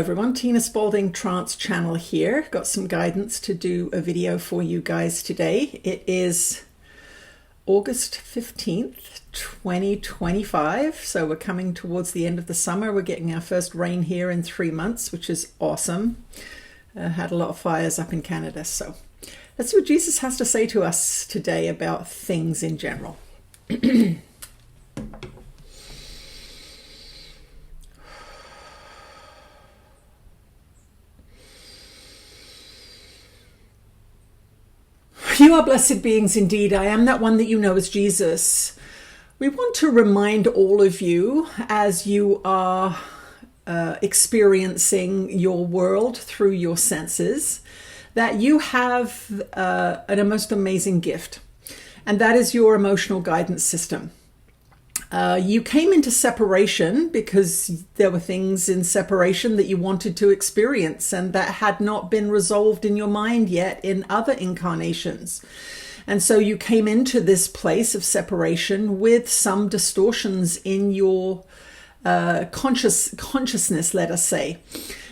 everyone, Tina Spalding Trance Channel here. Got some guidance to do a video for you guys today. It is August 15th, 2025. So we're coming towards the end of the summer. We're getting our first rain here in 3 months, which is awesome. Had a lot of fires up in Canada. So let's see what Jesus has to say to us today about things in general. You are blessed beings indeed. I am that one that you know as Jesus. We want to remind all of you as you are experiencing your world through your senses that you have a most amazing gift, and that is your emotional guidance system. You came into separation because there were things in separation that you wanted to experience and that had not been resolved in your mind yet in other incarnations. And so you came into this place of separation with some distortions in your consciousness, let us say.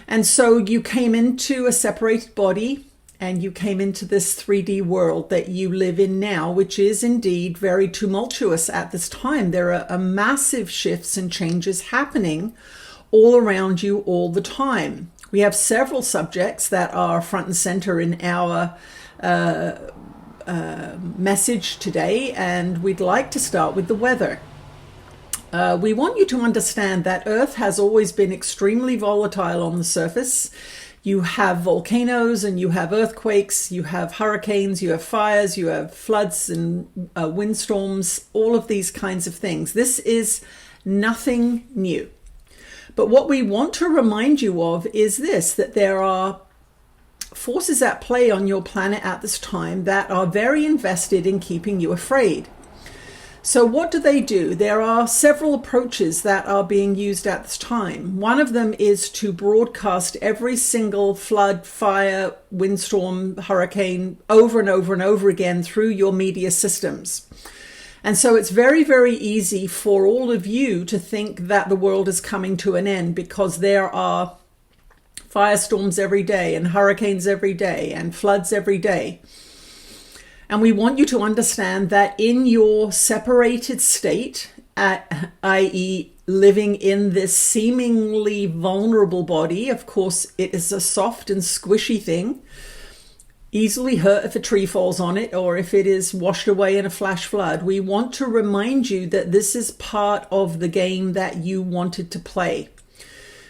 And so you came into a separated body, and you came into this 3D world that you live in now, which is indeed very tumultuous at this time. There are massive shifts and changes happening all around you all the time. We have several subjects that are front and center in our message today, and we'd like to start with the weather. We want you to understand that Earth has always been extremely volatile on the surface. You have volcanoes and you have earthquakes, you have hurricanes, you have fires, you have floods and windstorms, all of these kinds of things. This is nothing new. But what we want to remind you of is this, that there are forces at play on your planet at this time that are very invested in keeping you afraid. So what do? There are several approaches that are being used at this time. One of them is to broadcast every single flood, fire, windstorm, hurricane over and over and over again through your media systems. And so it's very, very easy for all of you to think that the world is coming to an end because there are firestorms every day and hurricanes every day and floods every day. And we want you to understand that in your separated state, i.e. living in this seemingly vulnerable body, of course, it is a soft and squishy thing, easily hurt if a tree falls on it or if it is washed away in a flash flood. We want to remind you that this is part of the game that you wanted to play.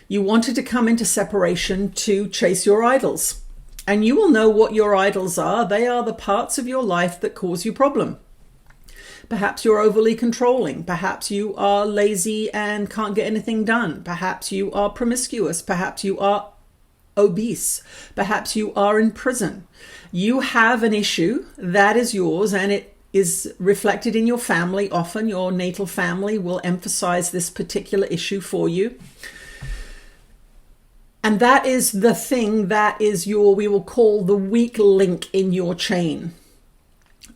You wanted to come into separation to chase your idols. And you will know what your idols are. They are the parts of your life that cause you problem. Perhaps you're overly controlling. Perhaps you are lazy and can't get anything done. Perhaps you are promiscuous. Perhaps you are obese. Perhaps you are in prison. You have an issue that is yours, and it is reflected in your family. Often your natal family will emphasize this particular issue for you. And that is the thing that is we will call the weak link in your chain.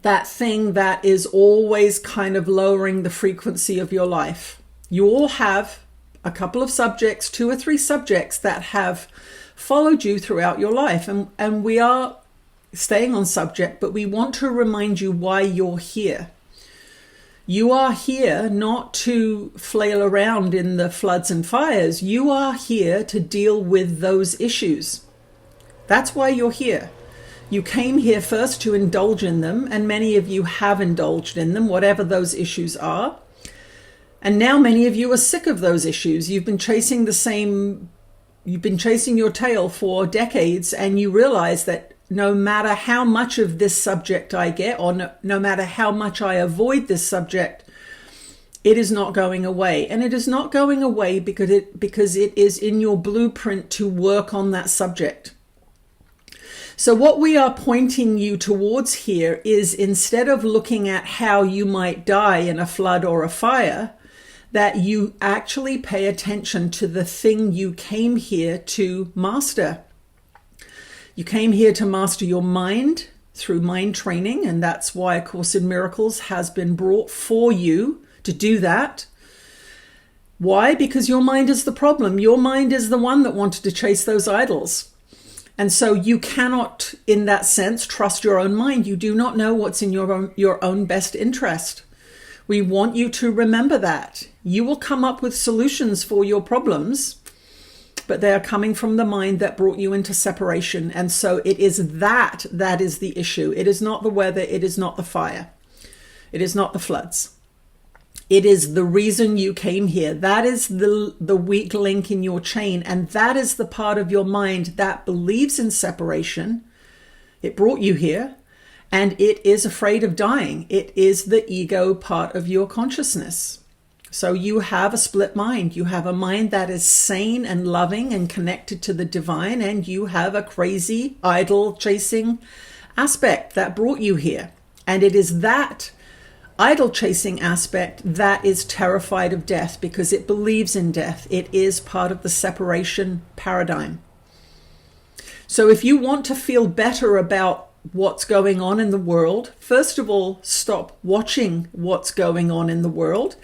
That thing that is always kind of lowering the frequency of your life. You all have a couple of subjects, 2 or 3 subjects that have followed you throughout your life. And we are staying on subject, but we want to remind you why you're here. You are here not to flail around in the floods and fires. You are here to deal with those issues. That's why you're here. You came here first to indulge in them, and many of you have indulged in them, whatever those issues are. And now many of you are sick of those issues. You've been chasing your tail for decades, and you realize that no matter how much of this subject I get, or no matter how much I avoid this subject, it is not going away. And it is not going away because it is in your blueprint to work on that subject. So what we are pointing you towards here is, instead of looking at how you might die in a flood or a fire, that you actually pay attention to the thing you came here to master. You came here to master your mind through mind training, and that's why A Course in Miracles has been brought for you to do that. Why? Because your mind is the problem. Your mind is the one that wanted to chase those idols. And so you cannot, in that sense, trust your own mind. You do not know what's in your own best interest. We want you to remember that. You will come up with solutions for your problems, but they are coming from the mind that brought you into separation. And so it is that is the issue. It is not the weather. It is not the fire. It is not the floods. It is the reason you came here. That is the weak link in your chain. And that is the part of your mind that believes in separation. It brought you here. And it is afraid of dying. It is the ego part of your consciousness. So you have a split mind. You have a mind that is sane and loving and connected to the divine. And you have a crazy idol chasing aspect that brought you here. And it is that idol chasing aspect that is terrified of death because it believes in death. It is part of the separation paradigm. So if you want to feel better about what's going on in the world, first of all, stop watching what's going on in the world.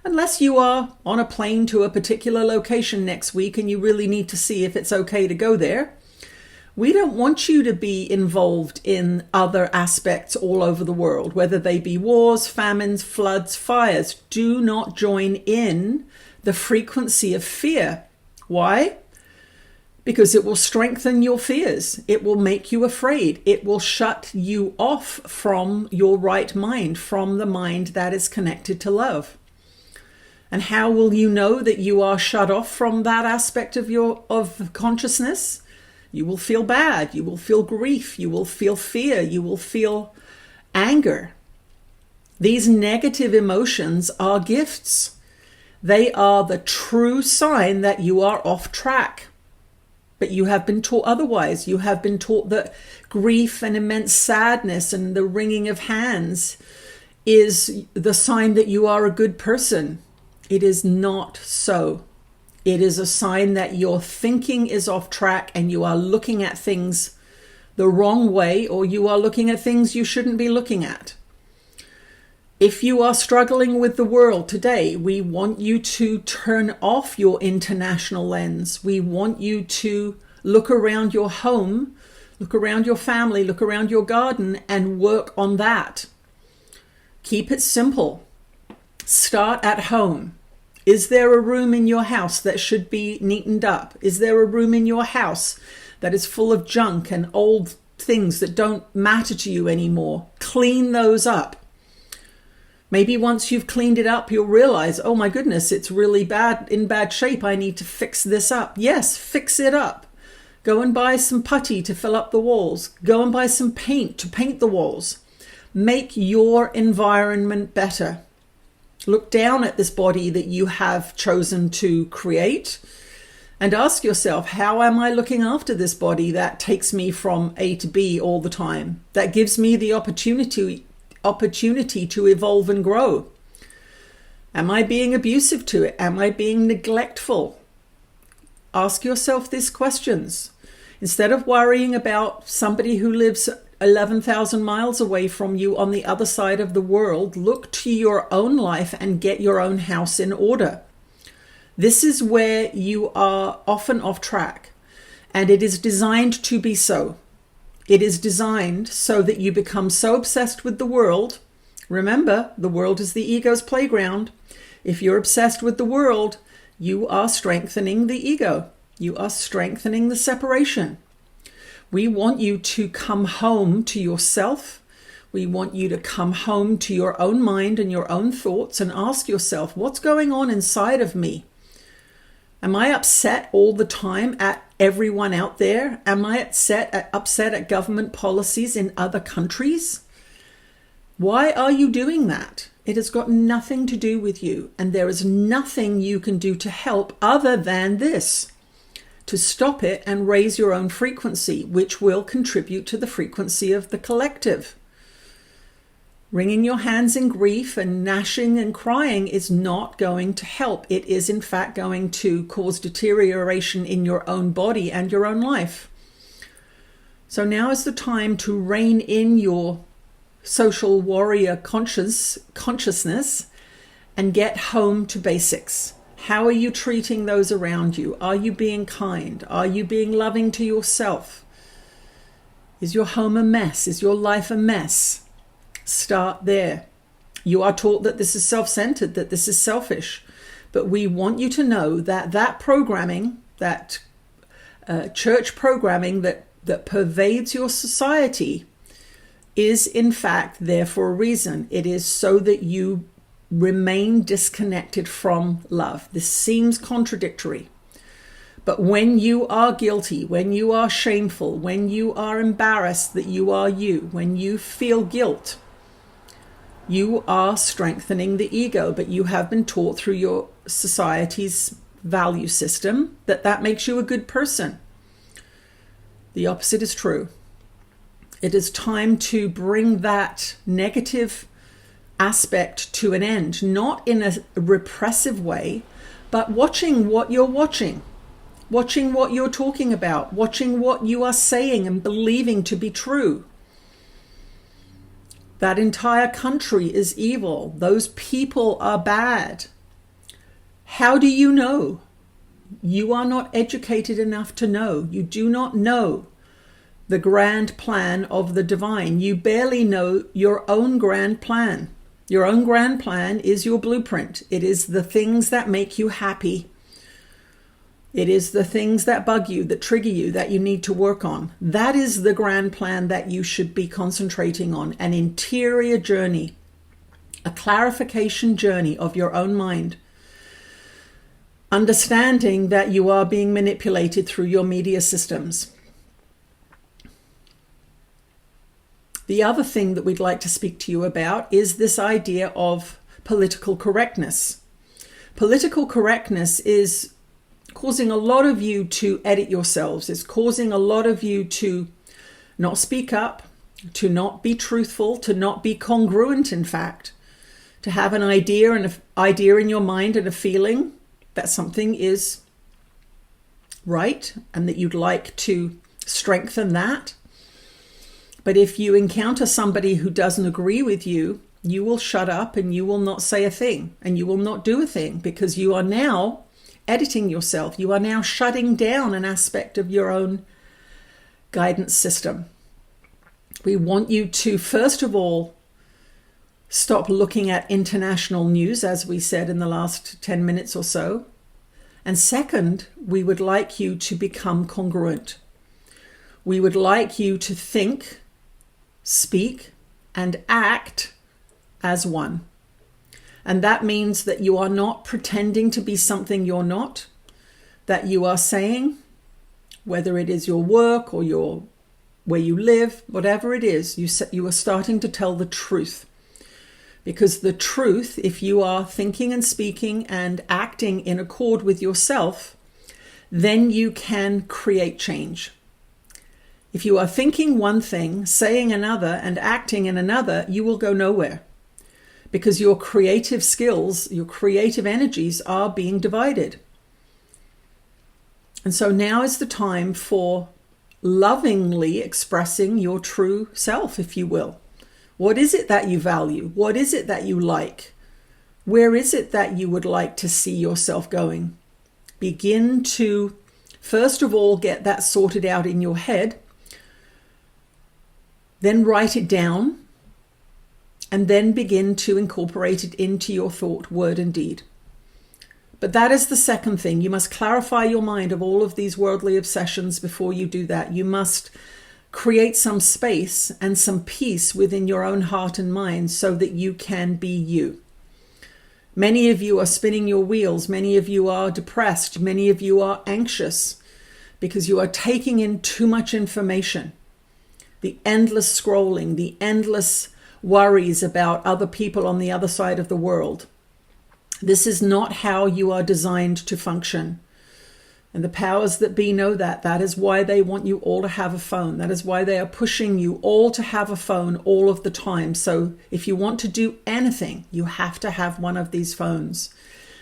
Unless you are on a plane to a particular location next week and you really need to see if it's okay to go there. We don't want you to be involved in other aspects all over the world, whether they be wars, famines, floods, fires. Do not join in the frequency of fear. Why? Because it will strengthen your fears. It will make you afraid. It will shut you off from your right mind, from the mind that is connected to love. And how will you know that you are shut off from that aspect of consciousness? You will feel bad. You will feel grief. You will feel fear. You will feel anger. These negative emotions are gifts. They are the true sign that you are off track. But you have been taught otherwise. You have been taught that grief and immense sadness and the wringing of hands is the sign that you are a good person. It is not so. It is a sign that your thinking is off track and you are looking at things the wrong way, or you are looking at things you shouldn't be looking at. If you are struggling with the world today, we want you to turn off your international lens. We want you to look around your home, look around your family, look around your garden and work on that. Keep it simple. Start at home. Is there a room in your house that should be neatened up? Is there a room in your house that is full of junk and old things that don't matter to you anymore? Clean those up. Maybe once you've cleaned it up, you'll realize, oh my goodness, it's really in bad shape. I need to fix this up. Yes, fix it up. Go and buy some putty to fill up the walls. Go and buy some paint to paint the walls. Make your environment better. Look down at this body that you have chosen to create and ask yourself, how am I looking after this body that takes me from A to B all the time? That gives me the opportunity to evolve and grow. Am I being abusive to it? Am I being neglectful? Ask yourself these questions. Instead of worrying about somebody who lives 11,000 miles away from you on the other side of the world, look to your own life and get your own house in order. This is where you are often off track, and it is designed to be so. It is designed so that you become so obsessed with the world. Remember, the world is the ego's playground. If you're obsessed with the world, you are strengthening the ego. You are strengthening the separation. We want you to come home to yourself. We want you to come home to your own mind and your own thoughts and ask yourself, what's going on inside of me? Am I upset all the time at everyone out there? Am I upset at government policies in other countries? Why are you doing that? It has got nothing to do with you, and there is nothing you can do to help other than this. To stop it and raise your own frequency, which will contribute to the frequency of the collective. Wringing your hands in grief and gnashing and crying is not going to help. It is in fact going to cause deterioration in your own body and your own life. So now is the time to rein in your social warrior consciousness and get home to basics. How are you treating those around you? Are you being kind? Are you being loving to yourself? Is your home a mess? Is your life a mess? Start there. You are taught that this is self-centered, that this is selfish. But we want you to know that that programming, that church programming that pervades your society is in fact there for a reason. It is so that you remain disconnected from love. This seems contradictory. But when you are guilty, when you are shameful, when you are embarrassed that you are you, when you feel guilt, you are strengthening the ego. But you have been taught through your society's value system that makes you a good person. The opposite is true. It is time to bring that negative aspect to an end, not in a repressive way, but watching what you're watching what you're talking about, watching what you are saying and believing to be true. That entire country is evil. Those people are bad. How do you know? You are not educated enough to know. You do not know the grand plan of the divine. You barely know your own grand plan. Your own grand plan is your blueprint. It is the things that make you happy. It is the things that bug you, that trigger you, that you need to work on. That is the grand plan that you should be concentrating on. An interior journey, a clarification journey of your own mind. Understanding that you are being manipulated through your media systems. The other thing that we'd like to speak to you about is this idea of political correctness. Political correctness is causing a lot of you to edit yourselves. It's causing a lot of you to not speak up, to not be truthful, to not be congruent, in fact, to have an idea and an idea in your mind and a feeling that something is right and that you'd like to strengthen that. But if you encounter somebody who doesn't agree with you, you will shut up and you will not say a thing and you will not do a thing, because you are now editing yourself. You are now shutting down an aspect of your own guidance system. We want you to, first of all, stop looking at international news, as we said in the last 10 minutes or so. And second, we would like you to become congruent. We would like you to think, speak, and act as one. And that means that you are not pretending to be something you're not, that you are saying, whether it is your work or where you live, whatever it is, you are starting to tell the truth. Because the truth, if you are thinking and speaking and acting in accord with yourself, then you can create change. If you are thinking one thing, saying another, and acting in another, you will go nowhere. Because your creative skills, your creative energies are being divided. And so now is the time for lovingly expressing your true self, if you will. What is it that you value? What is it that you like? Where is it that you would like to see yourself going? Begin to, first of all, get that sorted out in your head. Then write it down. And then begin to incorporate it into your thought, word, and deed. But that is the second thing. You must clarify your mind of all of these worldly obsessions before you do that. You must create some space and some peace within your own heart and mind so that you can be you. Many of you are spinning your wheels. Many of you are depressed. Many of you are anxious because you are taking in too much information. The endless scrolling, the endless worries about other people on the other side of the world. This is not how you are designed to function. And the powers that be know that. That is why they want you all to have a phone. That is why they are pushing you all to have a phone all of the time. So if you want to do anything, you have to have one of these phones.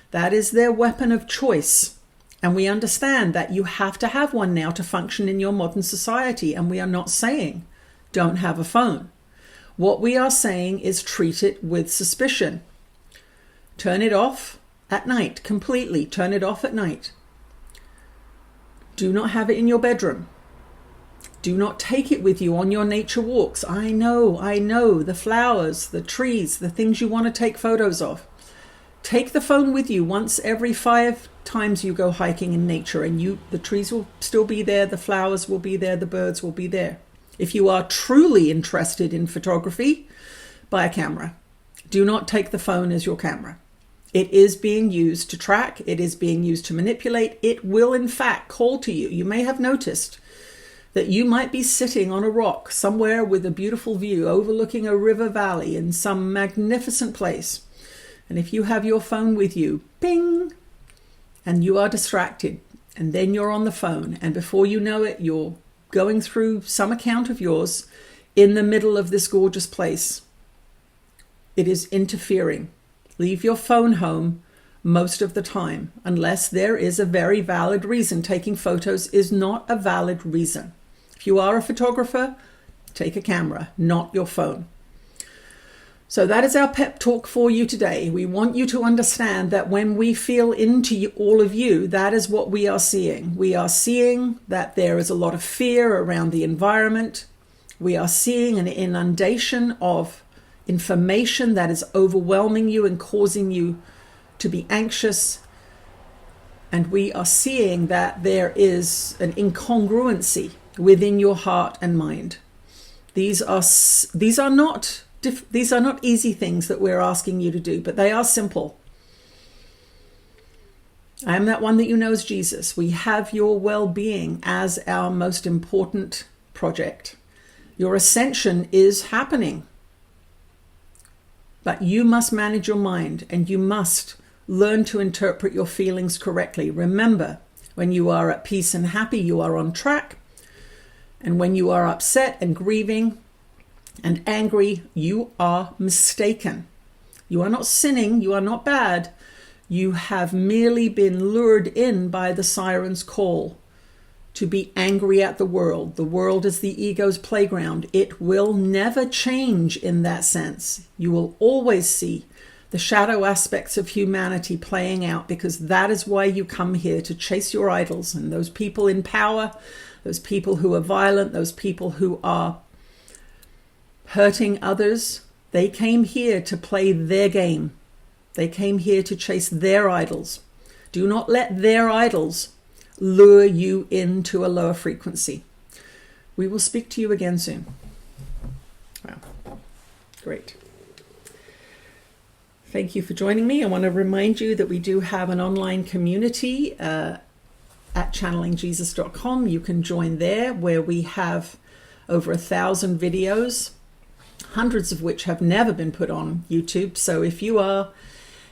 That is their weapon of choice. And we understand that you have to have one now to function in your modern society. And we are not saying don't have a phone. What we are saying is treat it with suspicion. Turn it off at night, completely. Turn it off at night. Do not have it in your bedroom. Do not take it with you on your nature walks. I know, the flowers, the trees, the things you want to take photos of. Take the phone with you once every 5 times you go hiking in nature, and the trees will still be there, the flowers will be there, the birds will be there. If you are truly interested in photography, buy a camera. Do not take the phone as your camera. It is being used to track. It is being used to manipulate. It will, in fact, call to you. You may have noticed that you might be sitting on a rock somewhere with a beautiful view overlooking a river valley in some magnificent place. And if you have your phone with you, ping, and you are distracted, and then you're on the phone, and before you know it, you're going through some account of yours in the middle of this gorgeous place. It is interfering. Leave your phone home most of the time, unless there is a very valid reason. Taking photos is not a valid reason. If you are a photographer, take a camera, not your phone. So that is our pep talk for you today. We want you to understand that when we feel into all of you, that is what we are seeing. We are seeing that there is a lot of fear around the environment. We are seeing an inundation of information that is overwhelming you and causing you to be anxious. And we are seeing that there is an incongruency within your heart and mind. These are not easy things that we're asking you to do, but they are simple. I am that one that you know as Jesus. We have your well-being as our most important project. Your ascension is happening. But you must manage your mind, and you must learn to interpret your feelings correctly. Remember, when you are at peace and happy, you are on track. And when you are upset and grieving and angry, you are mistaken. You are not sinning. You are not bad. You have merely been lured in by the siren's call to be angry at the world. The world is the ego's playground. It will never change in that sense. You will always see the shadow aspects of humanity playing out, because that is why you come here, to chase your idols and those people in power, those people who are violent, those people who are hurting others. They came here to play their game. They came here to chase their idols. Do not let their idols lure you into a lower frequency. We will speak to you again soon. Wow. Great. Thank you for joining me. I want to remind you that we do have an online community at channelingjesus.com. You can join there, where we have over 1,000 videos, hundreds of which have never been put on YouTube. So if you are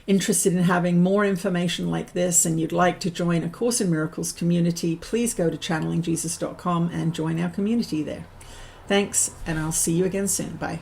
interested in having more information like this and you'd like to join a Course in Miracles community, please go to channelingjesus.com and join our community there. Thanks, and I'll see you again soon. Bye.